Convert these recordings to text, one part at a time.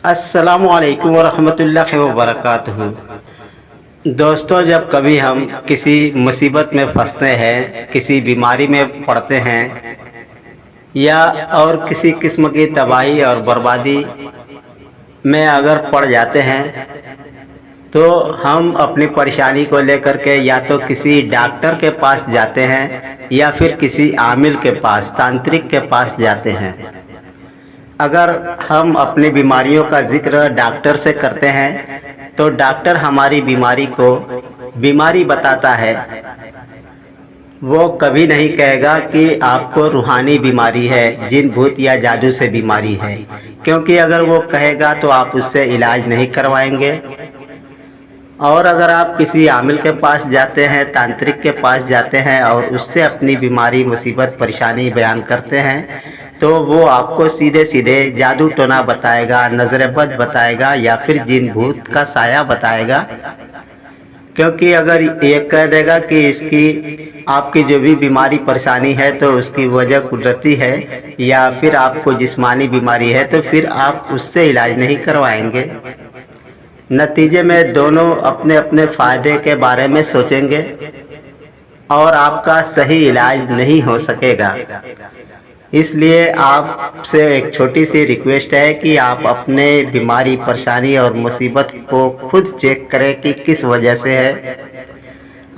السلام علیکم ورحمۃ اللہ وبرکاتہ۔ دوستو، جب کبھی ہم کسی مصیبت میں پھنستے ہیں، کسی بیماری میں پڑتے ہیں یا اور کسی قسم کی تباہی اور بربادی میں اگر پڑ جاتے ہیں تو ہم اپنی پریشانی کو لے کر کے یا تو کسی ڈاکٹر کے پاس جاتے ہیں یا پھر کسی عامل کے پاس، تانترک کے پاس جاتے ہیں۔ اگر ہم اپنی بیماریوں کا ذکر ڈاکٹر سے کرتے ہیں تو ڈاکٹر ہماری بیماری بتاتا ہے۔ وہ کبھی نہیں کہے گا کہ آپ کو روحانی بیماری ہے، جن بھوت یا جادو سے بیماری ہے، کیونکہ اگر وہ کہے گا تو آپ اس سے علاج نہیں کروائیں گے۔ اور اگر آپ کسی عامل کے پاس جاتے ہیں، تانترک کے پاس جاتے ہیں اور اس سے اپنی بیماری، مصیبت، پریشانی بیان کرتے ہیں تو وہ آپ کو سیدھے سیدھے جادو ٹونا بتائے گا، نظر بد بتائے گا یا پھر جن بھوت کا سایہ بتائے گا۔ کیونکہ اگر یہ کہہ دے گا کہ آپ کی جو بھی بیماری پریشانی ہے تو اس کی وجہ قدرتی ہے یا پھر آپ کو جسمانی بیماری ہے، تو پھر آپ اس سے علاج نہیں کروائیں گے۔ نتیجے میں دونوں اپنے اپنے فائدے کے بارے میں سوچیں گے اور آپ کا صحیح علاج نہیں ہو سکے گا۔ اس لیے آپ سے ایک چھوٹی سی ریکویسٹ ہے کہ آپ اپنے بیماری، پریشانی اور مصیبت کو خود چیک کریں کہ کس وجہ سے ہے۔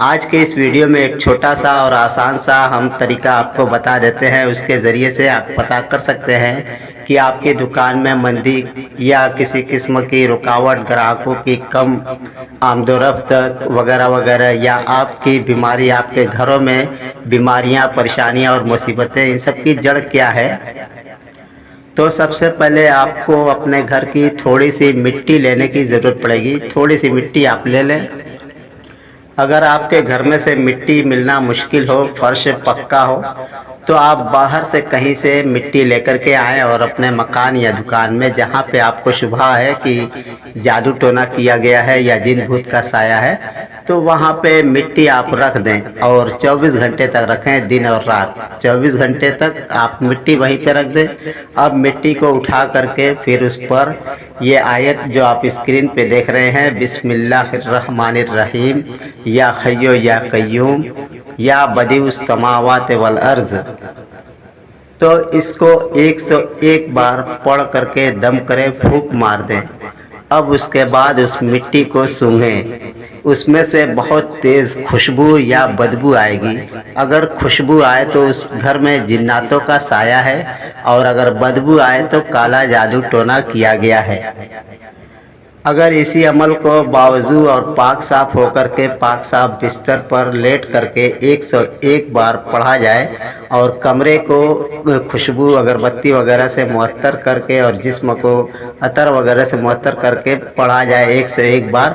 آج کے اس ویڈیو میں ایک چھوٹا سا اور آسان سا ہم طریقہ آپ کو بتا دیتے ہیں، اس کے ذریعے سے آپ پتہ کر سکتے ہیں کہ آپ کی دکان میں مندی یا کسی قسم کی رکاوٹ، گراہکوں کی کم آمد و رفت وغیرہ وغیرہ، یا آپ کی بیماری، آپ کے گھروں میں بیماریاں، پریشانیاں اور مصیبتیں، ان سب کی جڑ کیا ہے۔ تو سب سے پہلے آپ کو اپنے گھر کی تھوڑی سی مٹی لینے کی ضرورت پڑے گی۔ تھوڑی سی مٹی آپ لے لیں۔ اگر آپ کے گھر میں سے مٹی ملنا مشکل ہو، فرش پکا ہو، تو آپ باہر سے کہیں سے مٹی لے کر کے آئیں اور اپنے مکان یا دکان میں جہاں پہ آپ کو شبہ ہے کہ جادو ٹونا کیا گیا ہے یا جن بھوت کا سایہ ہے، تو وہاں پہ مٹی آپ رکھ دیں اور 24 گھنٹے تک رکھیں، دن اور رات 24 گھنٹے تک آپ مٹی وہیں پہ رکھ دیں۔ اب مٹی کو اٹھا کر کے پھر اس پر یہ آیت جو آپ اسکرین پہ دیکھ رہے ہیں، بسم اللہ الرحمن الرحیم، یا حیو یا قیوم یا بدیع السماوات والارض، تو اس کو 101 بار پڑھ کر کے دم کریں، پھونک مار دیں۔ اب اس کے بعد اس مٹی کو سونگھیں۔ اس میں سے بہت تیز خوشبو یا بدبو آئے گی۔ اگر خوشبو آئے تو اس گھر میں جناتوں کا سایہ ہے، اور اگر بدبو آئے تو کالا جادو ٹونا کیا گیا ہے۔ اگر اسی عمل کو باوضو اور پاک صاف ہو کر کے پاک صاف بستر پر لیٹ کر کے 101 بار پڑھا جائے اور کمرے کو خوشبو اگربتی وغیرہ سے معطر کر کے اور جسم کو عطر وغیرہ سے معطر کر کے پڑھا جائے 101 بار،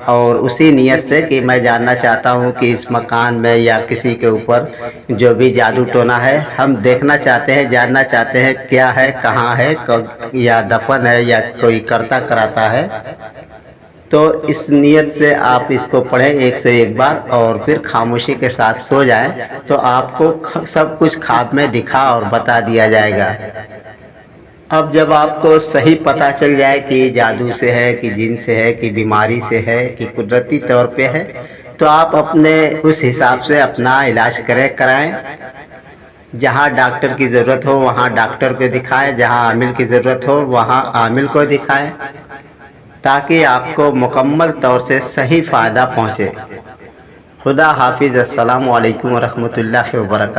اور اسی نیت سے کہ میں جاننا چاہتا ہوں کہ اس مکان میں یا کسی کے اوپر جو بھی جادو ٹونا ہے، ہم دیکھنا چاہتے ہیں، جاننا چاہتے ہیں کیا ہے، کہاں ہے، یا دفن ہے یا کوئی کرتا کراتا ہے، تو اس نیت سے آپ اس کو پڑھیں 101 بار اور پھر خاموشی کے ساتھ سو جائیں، تو آپ کو سب کچھ خواب میں دکھا اور بتا دیا جائے گا۔ اب جب آپ کو صحیح پتہ چل جائے کہ جادو سے ہے، کہ جن سے ہے، کہ بیماری سے ہے، کہ قدرتی طور پہ ہے، تو آپ اپنے اس حساب سے اپنا علاج کرائیں۔ جہاں ڈاکٹر کی ضرورت ہو وہاں ڈاکٹر کو دکھائیں، جہاں عامل کی ضرورت ہو وہاں عامل کو دکھائیں، تاکہ آپ کو مکمل طور سے صحیح فائدہ پہنچے۔ خدا حافظ۔ السلام علیکم ورحمۃ اللہ وبرکاتہ۔